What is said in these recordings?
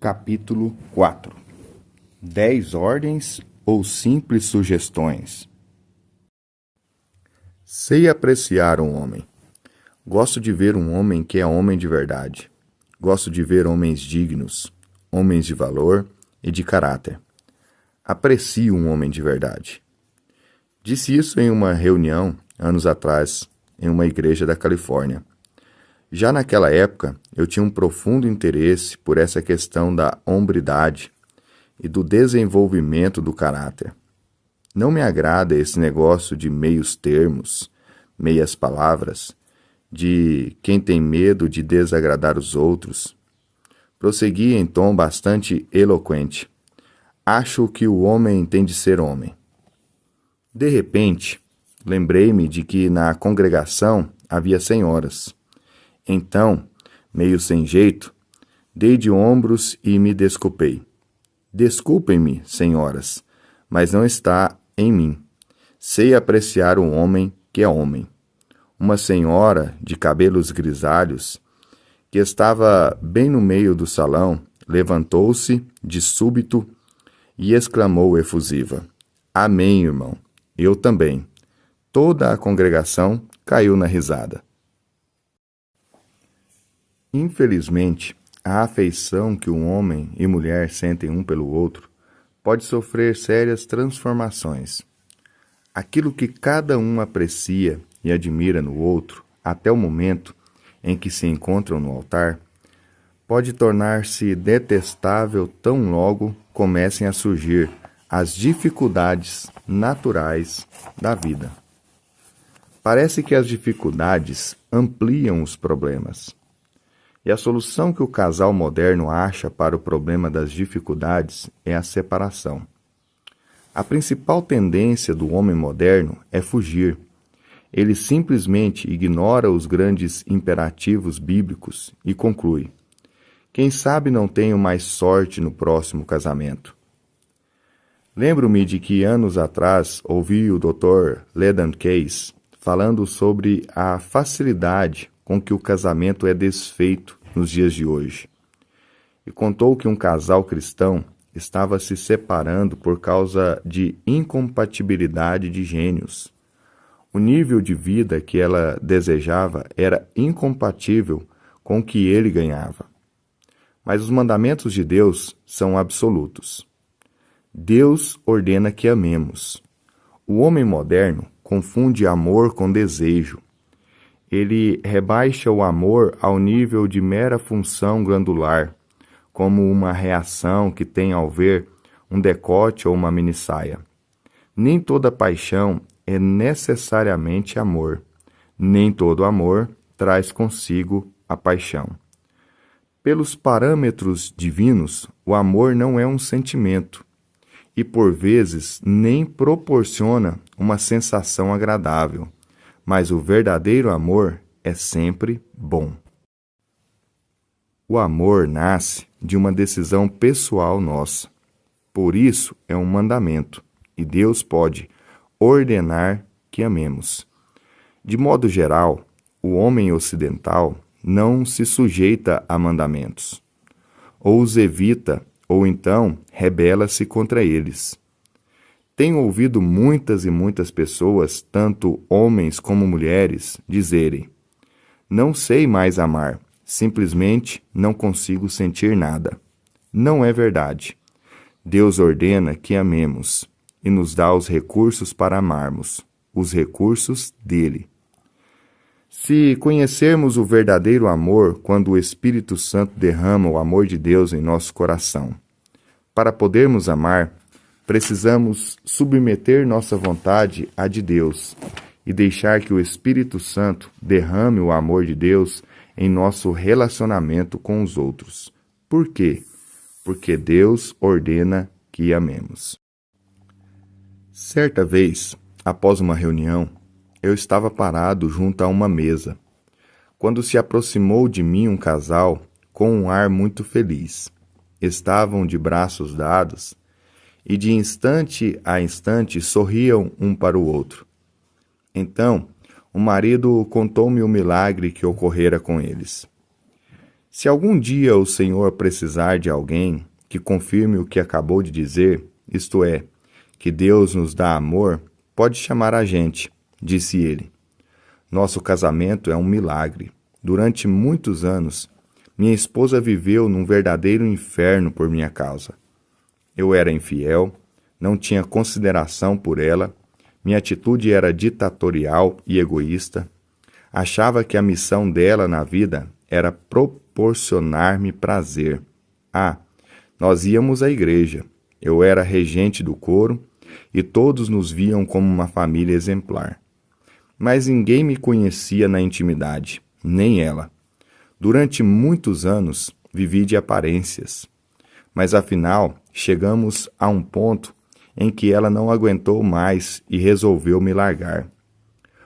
Capítulo 4. 10 ordens ou simples sugestões? Sei apreciar um homem. Gosto de ver um homem que é homem de verdade. Gosto de ver homens dignos, homens de valor e de caráter. Aprecio um homem de verdade. Disse isso em uma reunião, anos atrás, em uma igreja da Califórnia. Já naquela época, eu tinha um profundo interesse por essa questão da hombridade e do desenvolvimento do caráter. Não me agrada esse negócio de meios termos, meias palavras, de quem tem medo de desagradar os outros. Prossegui em tom bastante eloquente. Acho que o homem tem de ser homem. De repente, lembrei-me de que na congregação havia senhoras. Então, meio sem jeito, dei de ombros e me desculpei. Desculpem-me, senhoras, mas não está em mim. Sei apreciar um homem que é homem. Uma senhora de cabelos grisalhos, que estava bem no meio do salão, levantou-se de súbito e exclamou efusiva: Amém, irmão. Eu também. Toda a congregação caiu na risada. Infelizmente, a afeição que um homem e mulher sentem um pelo outro pode sofrer sérias transformações. Aquilo que cada um aprecia e admira no outro, até o momento em que se encontram no altar, pode tornar-se detestável tão logo comecem a surgir as dificuldades naturais da vida. Parece que as dificuldades ampliam os problemas. E a solução que o casal moderno acha para o problema das dificuldades é a separação. A principal tendência do homem moderno é fugir. Ele simplesmente ignora os grandes imperativos bíblicos e conclui: quem sabe não tenho mais sorte no próximo casamento. Lembro-me de que anos atrás ouvi o Dr. Leland Case falando sobre a facilidade com que o casamento é desfeito nos dias de hoje. E contou que um casal cristão estava se separando por causa de incompatibilidade de gênios. O nível de vida que ela desejava era incompatível com o que ele ganhava. Mas os mandamentos de Deus são absolutos. Deus ordena que amemos. O homem moderno confunde amor com desejo. Ele rebaixa o amor ao nível de mera função glandular, como uma reação que tem ao ver um decote ou uma minissaia. Nem toda paixão é necessariamente amor. Nem todo amor traz consigo a paixão. Pelos parâmetros divinos, o amor não é um sentimento e, por vezes, nem proporciona uma sensação agradável. Mas o verdadeiro amor é sempre bom. O amor nasce de uma decisão pessoal nossa. Por isso é um mandamento, e Deus pode ordenar que amemos. De modo geral, o homem ocidental não se sujeita a mandamentos. Ou os evita, ou então rebela-se contra eles. Tenho ouvido muitas e muitas pessoas, tanto homens como mulheres, dizerem: não sei mais amar, simplesmente não consigo sentir nada. Não é verdade. Deus ordena que amemos e nos dá os recursos para amarmos, os recursos dele. Se conhecermos o verdadeiro amor quando o Espírito Santo derrama o amor de Deus em nosso coração, para podermos amar, precisamos submeter nossa vontade à de Deus e deixar que o Espírito Santo derrame o amor de Deus em nosso relacionamento com os outros. Por quê? Porque Deus ordena que amemos. Certa vez, após uma reunião, eu estava parado junto a uma mesa, quando se aproximou de mim um casal com um ar muito feliz. Estavam de braços dados e de instante a instante sorriam um para o outro. Então, o marido contou-me o milagre que ocorrera com eles. Se algum dia o Senhor precisar de alguém que confirme o que acabou de dizer, isto é, que Deus nos dá amor, pode chamar a gente, disse ele. Nosso casamento é um milagre. Durante muitos anos, minha esposa viveu num verdadeiro inferno por minha causa. Eu era infiel, não tinha consideração por ela, minha atitude era ditatorial e egoísta. Achava que a missão dela na vida era proporcionar-me prazer. Nós íamos à igreja. Eu era regente do coro e todos nos viam como uma família exemplar. Mas ninguém me conhecia na intimidade, nem ela. Durante muitos anos, vivi de aparências. Mas afinal, chegamos a um ponto em que ela não aguentou mais e resolveu me largar.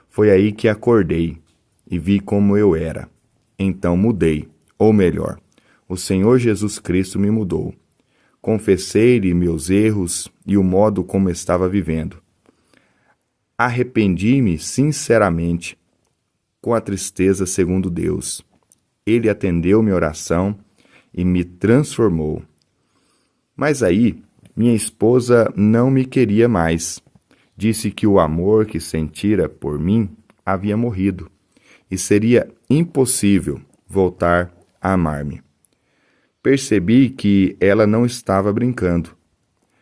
Foi aí que acordei e vi como eu era. Então mudei, ou melhor, o Senhor Jesus Cristo me mudou. Confessei-lhe meus erros e o modo como estava vivendo. Arrependi-me sinceramente, com a tristeza segundo Deus. Ele atendeu minha oração e me transformou. Mas aí, minha esposa não me queria mais. Disse que o amor que sentira por mim havia morrido e seria impossível voltar a amar-me. Percebi que ela não estava brincando.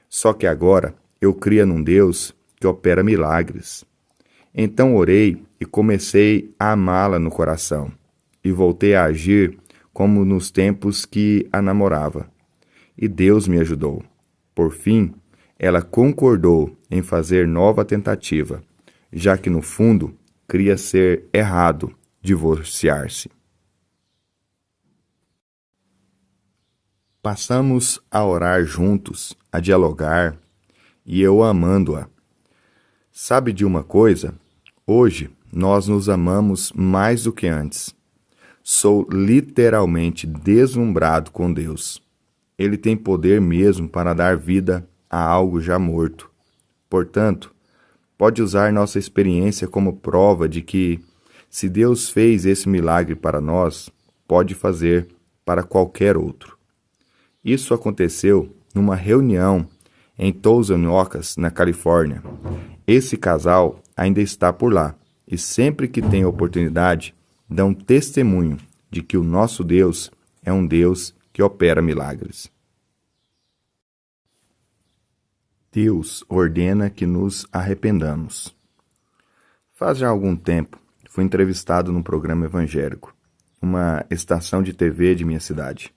Só que agora eu cria num Deus que opera milagres. Então orei e comecei a amá-la no coração, e voltei a agir como nos tempos que a namorava. E Deus me ajudou. Por fim, ela concordou em fazer nova tentativa, já que no fundo cria ser errado divorciar-se. Passamos a orar juntos, a dialogar, e eu amando-a. Sabe de uma coisa? Hoje nós nos amamos mais do que antes. Sou literalmente deslumbrado com Deus. Ele tem poder mesmo para dar vida a algo já morto. Portanto, pode usar nossa experiência como prova de que, se Deus fez esse milagre para nós, pode fazer para qualquer outro. Isso aconteceu numa reunião em Thousand Oaks, na Califórnia. Esse casal ainda está por lá e sempre que tem oportunidade, dão testemunho de que o nosso Deus é um Deus que opera milagres. Deus ordena que nos arrependamos. Faz já algum tempo, fui entrevistado num programa evangélico, uma estação de TV de minha cidade.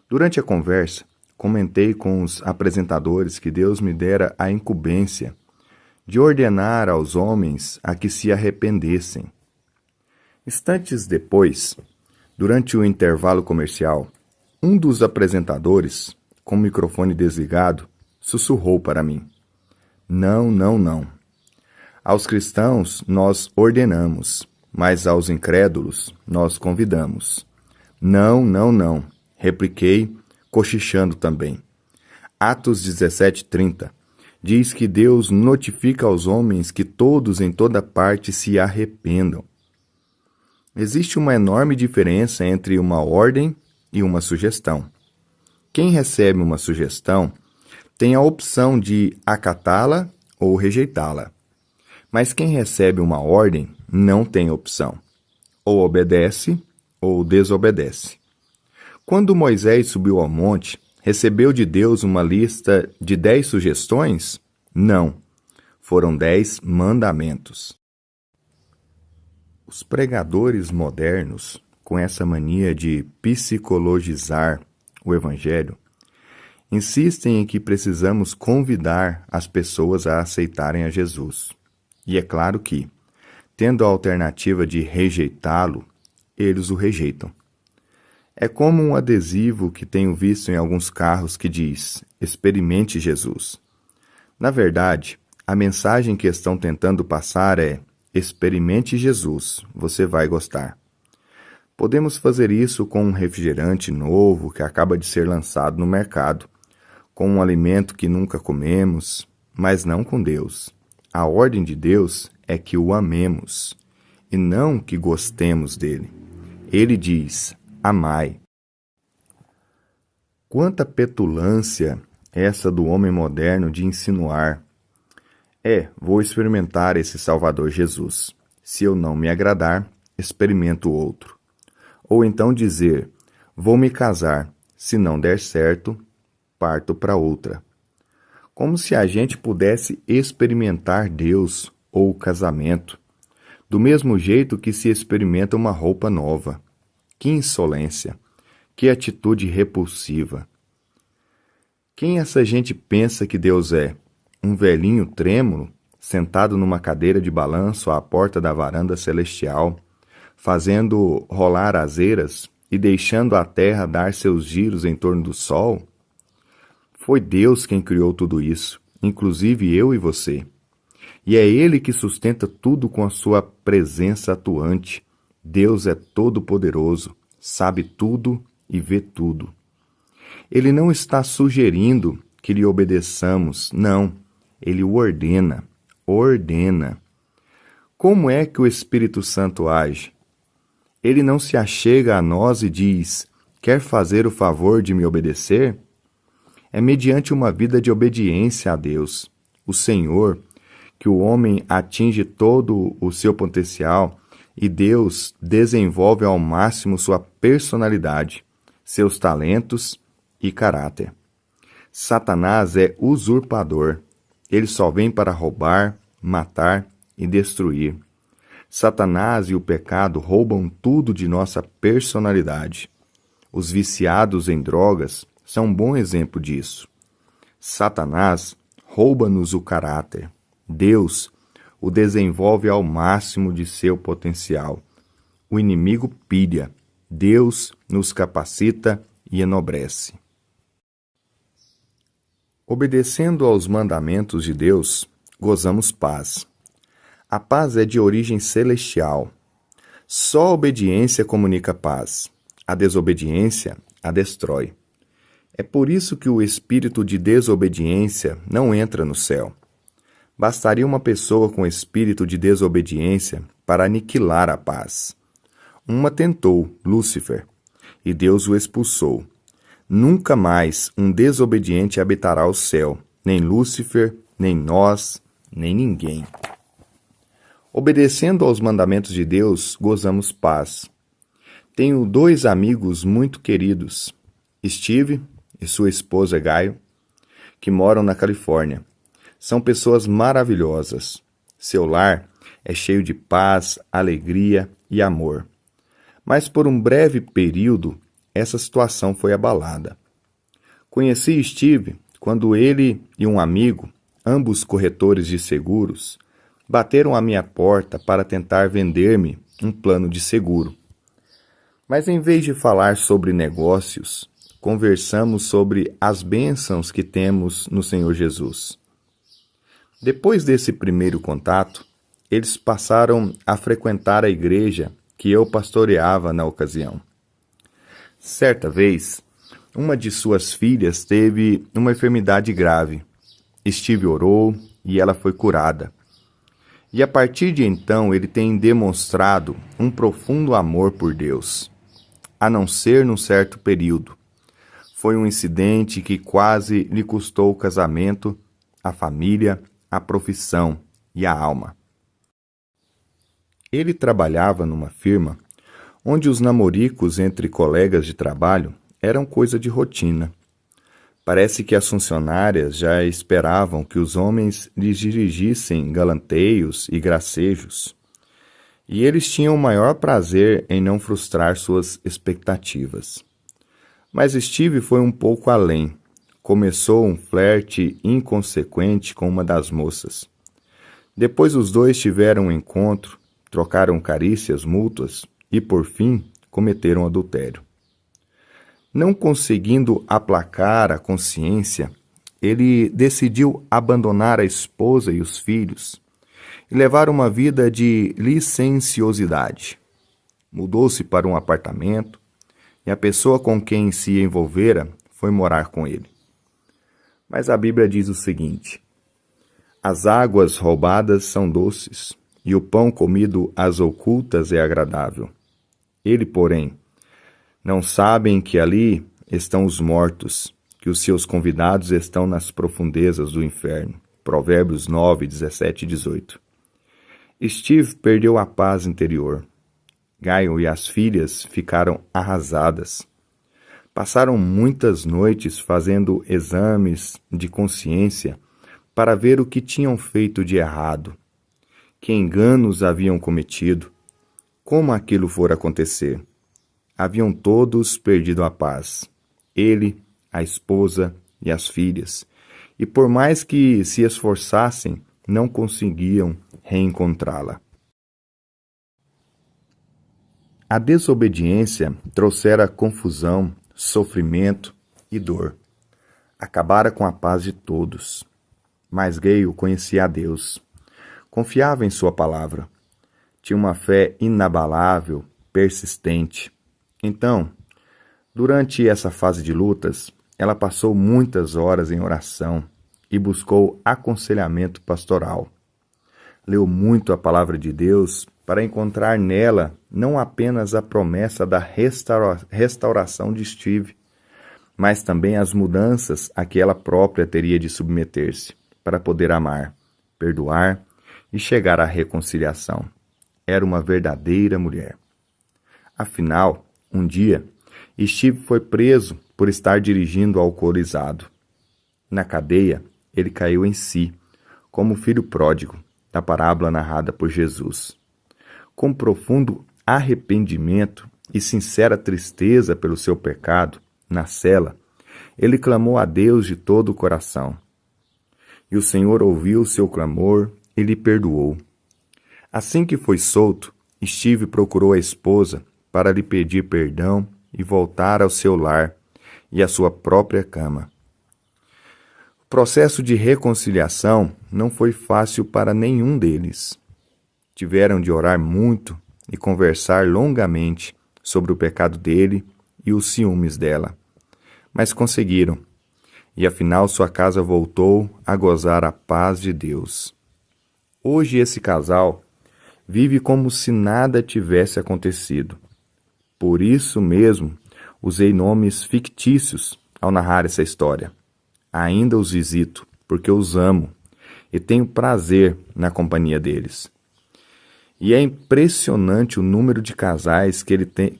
Durante a conversa, comentei com os apresentadores que Deus me dera a incumbência de ordenar aos homens a que se arrependessem. Instantes depois, durante o intervalo comercial, um dos apresentadores, com o microfone desligado, sussurrou para mim: Não, não, não. Aos cristãos nós ordenamos, mas aos incrédulos nós convidamos. Não, não, não. Repliquei, cochichando também. Atos 17:30 diz que Deus notifica aos homens que todos em toda parte se arrependam. Existe uma enorme diferença entre uma ordem e uma sugestão. Quem recebe uma sugestão tem a opção de acatá-la ou rejeitá-la. Mas quem recebe uma ordem não tem opção. Ou obedece ou desobedece. Quando Moisés subiu ao monte, recebeu de Deus uma lista de 10 sugestões? Não. Foram 10 mandamentos. Os pregadores modernos, com essa mania de psicologizar o Evangelho, insistem em que precisamos convidar as pessoas a aceitarem a Jesus. E é claro que, tendo a alternativa de rejeitá-lo, eles o rejeitam. É como um adesivo que tenho visto em alguns carros que diz: experimente Jesus. Na verdade, a mensagem que estão tentando passar é: experimente Jesus, você vai gostar. Podemos fazer isso com um refrigerante novo que acaba de ser lançado no mercado, com um alimento que nunca comemos, mas não com Deus. A ordem de Deus é que o amemos, e não que gostemos dele. Ele diz: amai. Quanta petulância essa do homem moderno de insinuar: vou experimentar esse Salvador Jesus. Se eu não me agradar, experimento outro. Ou então dizer: vou me casar. Se não der certo, parto para outra. Como se a gente pudesse experimentar Deus ou o casamento, do mesmo jeito que se experimenta uma roupa nova. Que insolência! Que atitude repulsiva! Quem essa gente pensa que Deus é? Um velhinho trêmulo, sentado numa cadeira de balanço à porta da varanda celestial, fazendo rolar as eiras e deixando a terra dar seus giros em torno do sol? Foi Deus quem criou tudo isso, inclusive eu e você. E é Ele que sustenta tudo com a sua presença atuante. Deus é todo-poderoso, sabe tudo e vê tudo. Ele não está sugerindo que lhe obedeçamos, não. Ele o ordena. Ordena. Como é que o Espírito Santo age? Ele não se achega a nós e diz: quer fazer o favor de me obedecer? É mediante uma vida de obediência a Deus, o Senhor, que o homem atinge todo o seu potencial e Deus desenvolve ao máximo sua personalidade, seus talentos e caráter. Satanás é usurpador. Ele só vem para roubar, matar e destruir. Satanás e o pecado roubam tudo de nossa personalidade. Os viciados em drogas são um bom exemplo disso. Satanás rouba-nos o caráter. Deus o desenvolve ao máximo de seu potencial. O inimigo pilha. Deus nos capacita e enobrece. Obedecendo aos mandamentos de Deus, gozamos paz. A paz é de origem celestial. Só a obediência comunica paz. A desobediência a destrói. É por isso que o espírito de desobediência não entra no céu. Bastaria uma pessoa com espírito de desobediência para aniquilar a paz. Uma tentou, Lúcifer, e Deus o expulsou. Nunca mais um desobediente habitará o céu, nem Lúcifer, nem nós, nem ninguém. Obedecendo aos mandamentos de Deus, gozamos paz. Tenho 2 amigos muito queridos, Steve e sua esposa Gaio, que moram na Califórnia. São pessoas maravilhosas. Seu lar é cheio de paz, alegria e amor. Mas por um breve período, essa situação foi abalada. Conheci Steve quando ele e um amigo, ambos corretores de seguros, bateram à minha porta para tentar vender-me um plano de seguro. Mas em vez de falar sobre negócios, conversamos sobre as bênçãos que temos no Senhor Jesus. Depois desse primeiro contato, eles passaram a frequentar a igreja que eu pastoreava na ocasião. Certa vez, uma de suas filhas teve uma enfermidade grave. Steve orou e ela foi curada. E a partir de então ele tem demonstrado um profundo amor por Deus, a não ser num certo período. Foi um incidente que quase lhe custou o casamento, a família, a profissão e a alma. Ele trabalhava numa firma onde os namoricos entre colegas de trabalho eram coisa de rotina. Parece que as funcionárias já esperavam que os homens lhes dirigissem galanteios e gracejos, e eles tinham o maior prazer em não frustrar suas expectativas. Mas Steve foi um pouco além. Começou um flerte inconsequente com uma das moças. Depois os dois tiveram um encontro, trocaram carícias mútuas e, por fim, cometeram adultério. Não conseguindo aplacar a consciência, ele decidiu abandonar a esposa e os filhos e levar uma vida de licenciosidade. Mudou-se para um apartamento e a pessoa com quem se envolvera foi morar com ele. Mas a Bíblia diz o seguinte: as águas roubadas são doces, e o pão comido às ocultas é agradável. Ele, porém, não sabem que ali estão os mortos, que os seus convidados estão nas profundezas do inferno. Provérbios 9, 17 e 18. Steve perdeu a paz interior. Gaio e as filhas ficaram arrasadas. Passaram muitas noites fazendo exames de consciência para ver o que tinham feito de errado, que enganos haviam cometido, como aquilo fora acontecer. Haviam todos perdido a paz, ele, a esposa e as filhas, e por mais que se esforçassem, não conseguiam reencontrá-la. A desobediência trouxera confusão, sofrimento e dor. Acabara com a paz de todos. Mas Gayle conhecia a Deus. Confiava em sua palavra. Tinha uma fé inabalável, persistente. Então, durante essa fase de lutas, ela passou muitas horas em oração e buscou aconselhamento pastoral. Leu muito a palavra de Deus para encontrar nela não apenas a promessa da restauração de Steve, mas também as mudanças a que ela própria teria de submeter-se para poder amar, perdoar e chegar à reconciliação. Era uma verdadeira mulher. Afinal, um dia, Steve foi preso por estar dirigindo alcoolizado. Na cadeia, ele caiu em si, como o filho pródigo da parábola narrada por Jesus. Com profundo arrependimento e sincera tristeza pelo seu pecado, na cela, ele clamou a Deus de todo o coração. E o Senhor ouviu o seu clamor e lhe perdoou. Assim que foi solto, Steve procurou a esposa para lhe pedir perdão e voltar ao seu lar e à sua própria cama. O processo de reconciliação não foi fácil para nenhum deles. Tiveram de orar muito e conversar longamente sobre o pecado dele e os ciúmes dela. Mas conseguiram, e afinal sua casa voltou a gozar a paz de Deus. Hoje esse casal vive como se nada tivesse acontecido. Por isso mesmo, usei nomes fictícios ao narrar essa história. Ainda os visito, porque os amo e tenho prazer na companhia deles. E é impressionante o número de casais que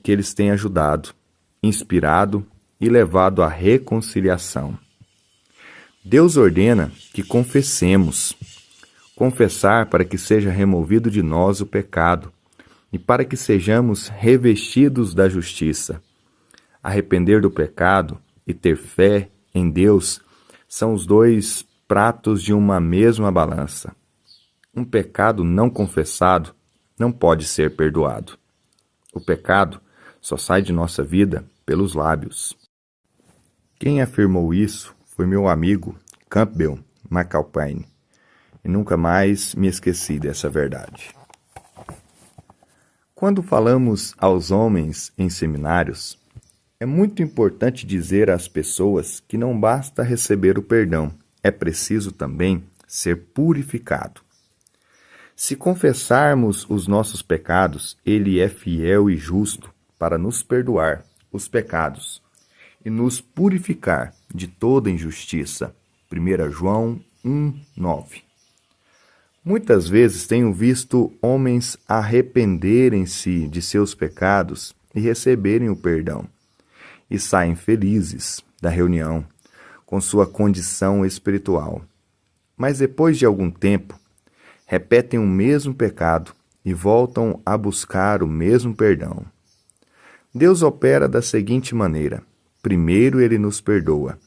eles têm ajudado, inspirado e levado à reconciliação. Deus ordena que confessemos. Confessar para que seja removido de nós o pecado e para que sejamos revestidos da justiça. Arrepender do pecado e ter fé em Deus são os dois pratos de uma mesma balança. Um pecado não confessado não pode ser perdoado. O pecado só sai de nossa vida pelos lábios. Quem afirmou isso foi meu amigo Campbell McAlpine, e nunca mais me esqueci dessa verdade. Quando falamos aos homens em seminários, é muito importante dizer às pessoas que não basta receber o perdão, é preciso também ser purificado. Se confessarmos os nossos pecados, Ele é fiel e justo para nos perdoar os pecados e nos purificar de toda injustiça. 1 João 1:9. Muitas vezes tenho visto homens arrependerem-se de seus pecados e receberem o perdão, e saem felizes da reunião com sua condição espiritual. Mas depois de algum tempo, repetem o mesmo pecado e voltam a buscar o mesmo perdão. Deus opera da seguinte maneira: primeiro Ele nos perdoa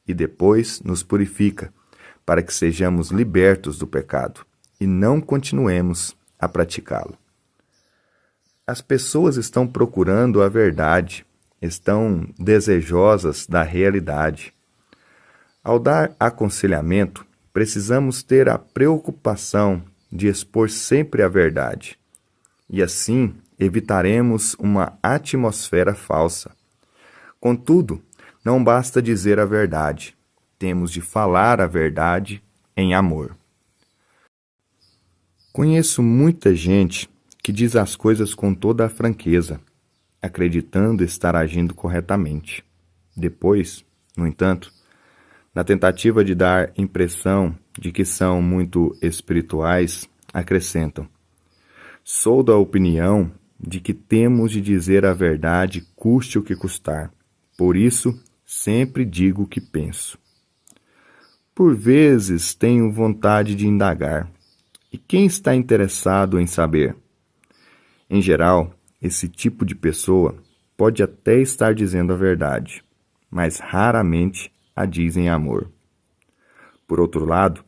e depois nos purifica, para que sejamos libertos do pecado e não continuemos a praticá-lo. As pessoas estão procurando a verdade, estão desejosas da realidade. Ao dar aconselhamento, precisamos ter a preocupação de expor sempre a verdade, e assim evitaremos uma atmosfera falsa. Contudo, não basta dizer a verdade, temos de falar a verdade em amor. Conheço muita gente que diz as coisas com toda a franqueza, acreditando estar agindo corretamente. Depois, no entanto, na tentativa de dar impressão de que são muito espirituais, acrescentam: sou da opinião de que temos de dizer a verdade custe o que custar. Por isso, sempre digo o que penso. Por vezes tenho vontade de indagar. E quem está interessado em saber? Em geral, esse tipo de pessoa pode até estar dizendo a verdade, mas raramente a diz em amor. Por outro lado,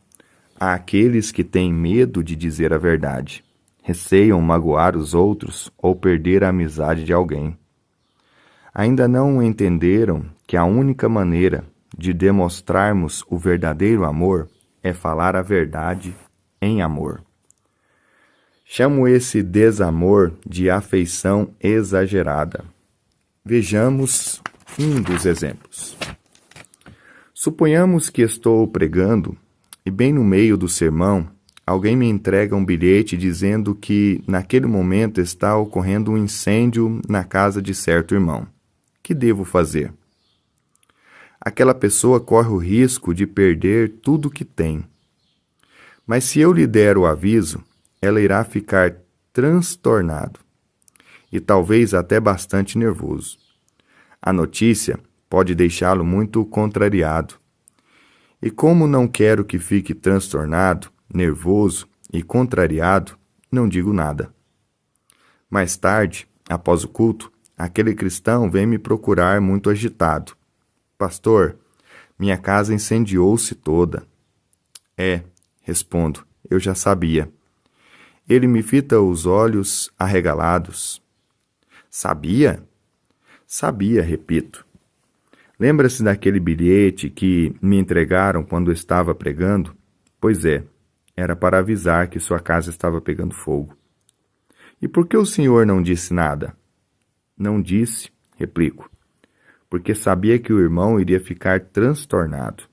há aqueles que têm medo de dizer a verdade, receiam magoar os outros ou perder a amizade de alguém. Ainda não entenderam que a única maneira de demonstrarmos o verdadeiro amor é falar a verdade em amor. Chamo esse desamor de afeição exagerada. Vejamos um dos exemplos. Suponhamos que estou pregando e bem no meio do sermão, alguém me entrega um bilhete dizendo que naquele momento está ocorrendo um incêndio na casa de certo irmão. Que devo fazer? Aquela pessoa corre o risco de perder tudo que tem. Mas se eu lhe der o aviso, ela irá ficar transtornado e talvez até bastante nervoso. A notícia pode deixá-lo muito contrariado. E como não quero que fique transtornado, nervoso e contrariado, não digo nada. Mais tarde, após o culto, aquele cristão vem me procurar muito agitado. Pastor, minha casa incendiou-se toda. Respondo, eu já sabia. Ele me fita os olhos arregalados. Sabia? Sabia, repito. Lembra-se daquele bilhete que me entregaram quando estava pregando? Pois é, era para avisar que sua casa estava pegando fogo. E por que o senhor não disse nada? Não disse, replico, porque sabia que o irmão iria ficar transtornado.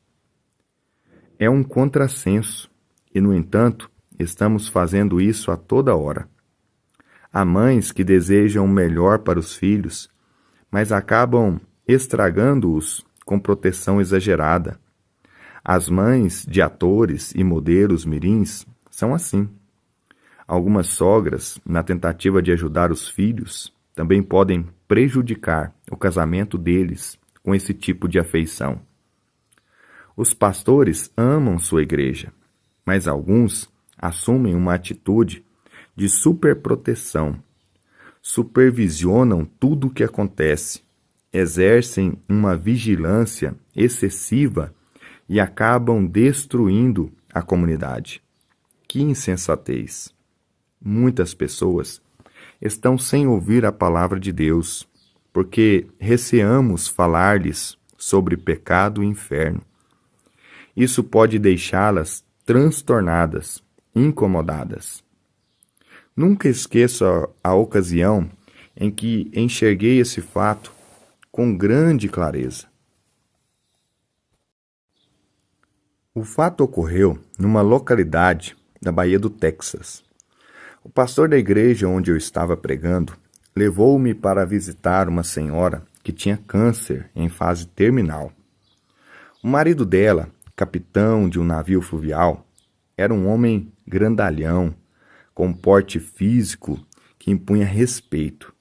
É um contrassenso, e, no entanto, estamos fazendo isso a toda hora. Há mães que desejam o melhor para os filhos, mas acabam estragando-os com proteção exagerada. As mães de atores e modelos mirins são assim. Algumas sogras, na tentativa de ajudar os filhos, também podem prejudicar o casamento deles com esse tipo de afeição. Os pastores amam sua igreja, mas alguns assumem uma atitude de superproteção, supervisionam tudo o que acontece, exercem uma vigilância excessiva e acabam destruindo a comunidade. Que insensatez! Muitas pessoas estão sem ouvir a palavra de Deus, porque receamos falar-lhes sobre pecado e inferno. Isso pode deixá-las transtornadas, incomodadas. Nunca esqueço a ocasião em que enxerguei esse fato com grande clareza. O fato ocorreu numa localidade da Bahia do Texas. O pastor da igreja onde eu estava pregando levou-me para visitar uma senhora que tinha câncer em fase terminal. O marido dela, capitão de um navio fluvial, era um homem grandalhão, com um porte físico que impunha respeito.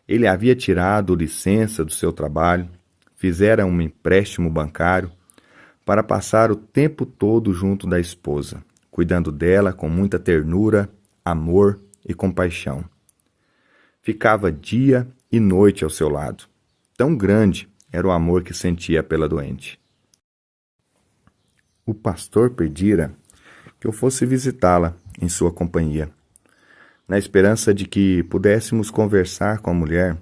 Ele havia tirado licença do seu trabalho, fizera um empréstimo bancário para passar o tempo todo junto da esposa, cuidando dela com muita ternura, amor e compaixão. Ficava dia e noite ao seu lado. Tão grande era o amor que sentia pela doente. O pastor pedira que eu fosse visitá-la em sua companhia, na esperança de que pudéssemos conversar com a mulher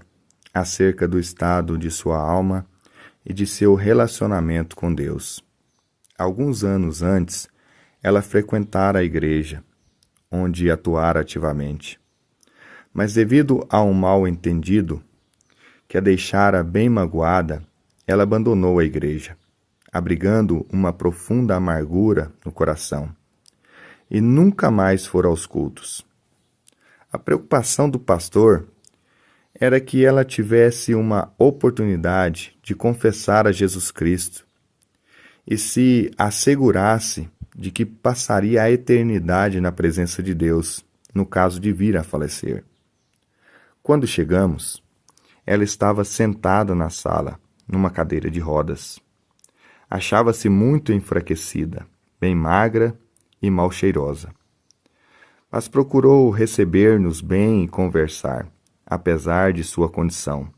acerca do estado de sua alma e de seu relacionamento com Deus. Alguns anos antes, ela frequentara a igreja, onde atuara ativamente. Mas devido a um mal-entendido que a deixara bem magoada, ela abandonou a igreja, abrigando uma profunda amargura no coração, e nunca mais fora aos cultos. A preocupação do pastor era que ela tivesse uma oportunidade de confessar a Jesus Cristo e se assegurasse de que passaria a eternidade na presença de Deus, no caso de vir a falecer. Quando chegamos, ela estava sentada na sala, numa cadeira de rodas. Achava-se muito enfraquecida, bem magra e mal cheirosa. Mas procurou receber-nos bem e conversar, apesar de sua condição.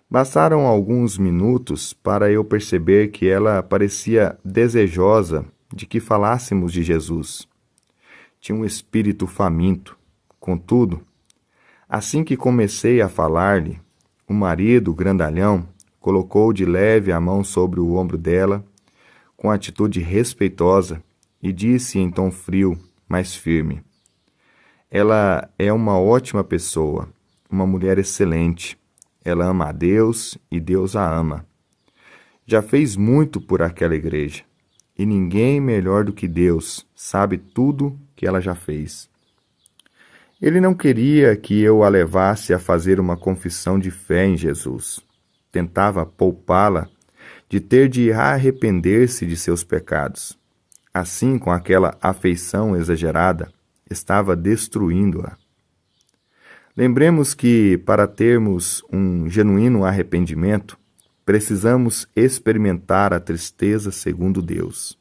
Bastaram alguns minutos para eu perceber que ela parecia desejosa de que falássemos de Jesus. Tinha um espírito faminto. Contudo, assim que comecei a falar-lhe, o marido, grandalhão, colocou de leve a mão sobre o ombro dela, com atitude respeitosa, e disse em tom frio, mas firme: "Ela é uma ótima pessoa, uma mulher excelente. Ela ama a Deus e Deus a ama. Já fez muito por aquela igreja, e ninguém melhor do que Deus sabe tudo que ela já fez." Ele não queria que eu a levasse a fazer uma confissão de fé em Jesus. Tentava poupá-la de ter de arrepender-se de seus pecados. Assim, com aquela afeição exagerada, estava destruindo-a. Lembremos que, para termos um genuíno arrependimento, precisamos experimentar a tristeza segundo Deus.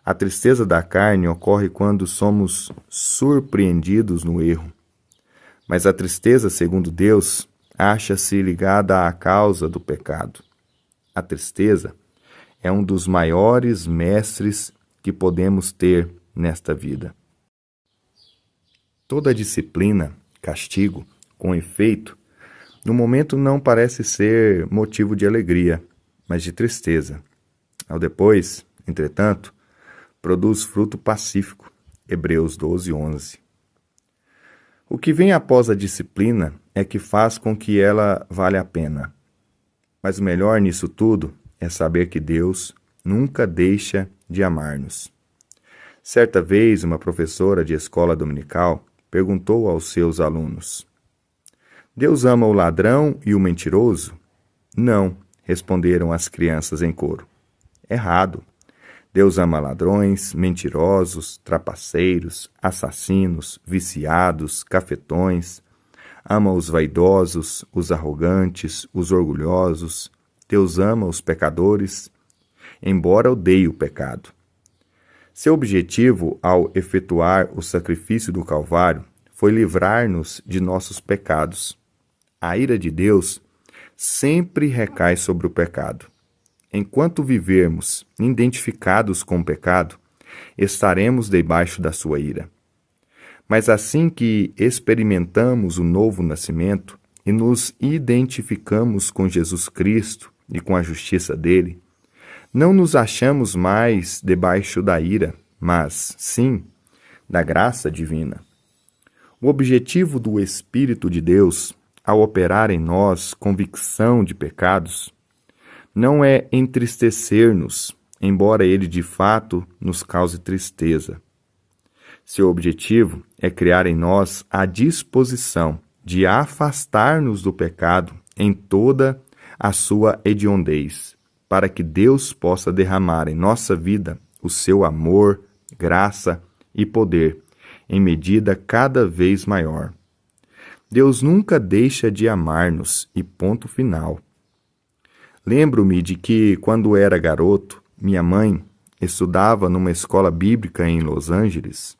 A tristeza da carne ocorre quando somos surpreendidos no erro. Mas a tristeza segundo Deus acha-se ligada à causa do pecado. A tristeza é um dos maiores mestres que podemos ter nesta vida. Toda disciplina, castigo, com efeito, no momento não parece ser motivo de alegria, mas de tristeza. Ao depois, entretanto, produz fruto pacífico. Hebreus 12:11. O que vem após a disciplina é que faz com que ela valha a pena. Mas o melhor nisso tudo é saber que Deus nunca deixa de amar-nos. Certa vez, uma professora de escola dominical perguntou aos seus alunos: "Deus ama o ladrão e o mentiroso?" "Não", responderam as crianças em coro. "Errado. Deus ama ladrões, mentirosos, trapaceiros, assassinos, viciados, cafetões. Ama os vaidosos, os arrogantes, os orgulhosos. Deus ama os pecadores, embora odeie o pecado." Seu objetivo, ao efetuar o sacrifício do Calvário, foi livrar-nos de nossos pecados. A ira de Deus sempre recai sobre o pecado. Enquanto vivermos identificados com o pecado, estaremos debaixo da sua ira. Mas assim que experimentamos o novo nascimento e nos identificamos com Jesus Cristo e com a justiça dele, não nos achamos mais debaixo da ira, mas, sim, da graça divina. O objetivo do Espírito de Deus, ao operar em nós convicção de pecados, não é entristecer-nos, embora ele de fato nos cause tristeza. Seu objetivo é criar em nós a disposição de afastar-nos do pecado em toda a sua hediondez, para que Deus possa derramar em nossa vida o seu amor, graça e poder, em medida cada vez maior. Deus nunca deixa de amar-nos e ponto final. Lembro-me de que, quando era garoto, minha mãe estudava numa escola bíblica em Los Angeles.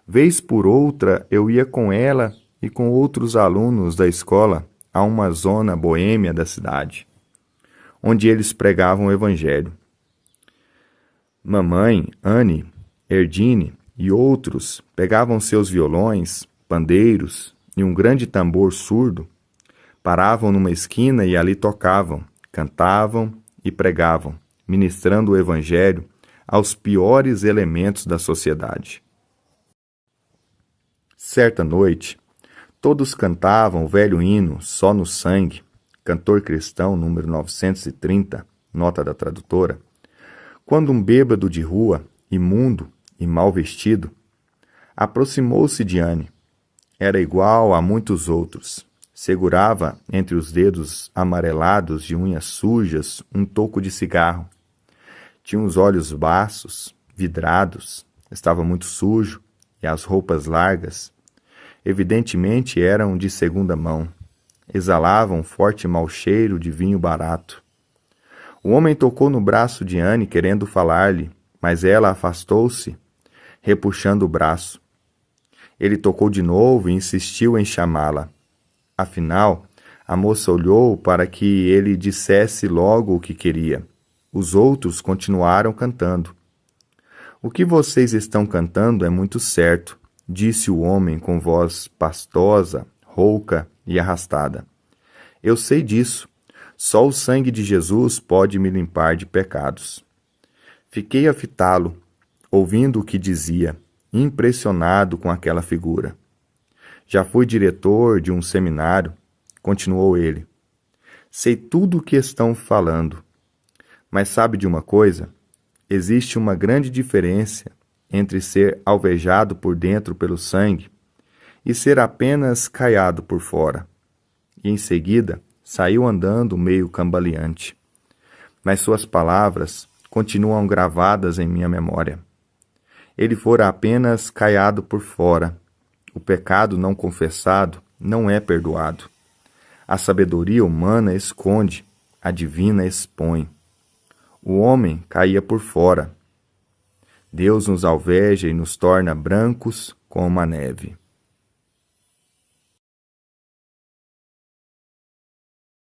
Vez por outra, eu ia com ela e com outros alunos da escola a uma zona boêmia da cidade, onde eles pregavam o evangelho. Mamãe, Anne, Erdine e outros pegavam seus violões, pandeiros e um grande tambor surdo, paravam numa esquina e ali tocavam, cantavam e pregavam, ministrando o evangelho aos piores elementos da sociedade. Certa noite, todos cantavam o velho hino Só no Sangue, Cantor Cristão, número 930, nota da tradutora, quando um bêbado de rua, imundo e mal vestido, aproximou-se de Anne. Era igual a muitos outros, Segurava entre os dedos amarelados de unhas sujas um toco de cigarro. Tinha os olhos baços, vidrados, estava muito sujo, e as roupas largas, evidentemente eram de segunda mão. Exalavam um forte mau cheiro de vinho barato. O homem tocou no braço de Anne, querendo falar-lhe, mas ela afastou-se, repuxando o braço. Ele tocou de novo e insistiu em chamá-la. Afinal, a moça olhou para que ele dissesse logo o que queria. Os outros continuaram cantando. O que vocês estão cantando é muito certo, disse o homem com voz pastosa, rouca e arrastada. Eu sei disso. Só o sangue de Jesus pode me limpar de pecados. Fiquei a fitá-lo, ouvindo o que dizia, impressionado com aquela figura. Já fui diretor de um seminário, continuou ele. Sei tudo o que estão falando. Mas sabe de uma coisa? Existe uma grande diferença entre ser alvejado por dentro pelo sangue e ser apenas caiado por fora. E em seguida saiu andando meio cambaleante. Mas suas palavras continuam gravadas em minha memória. Ele fora apenas caiado por fora. O pecado não confessado não é perdoado. A sabedoria humana esconde, a divina expõe. O homem caía por fora. Deus nos alveja e nos torna brancos como a neve.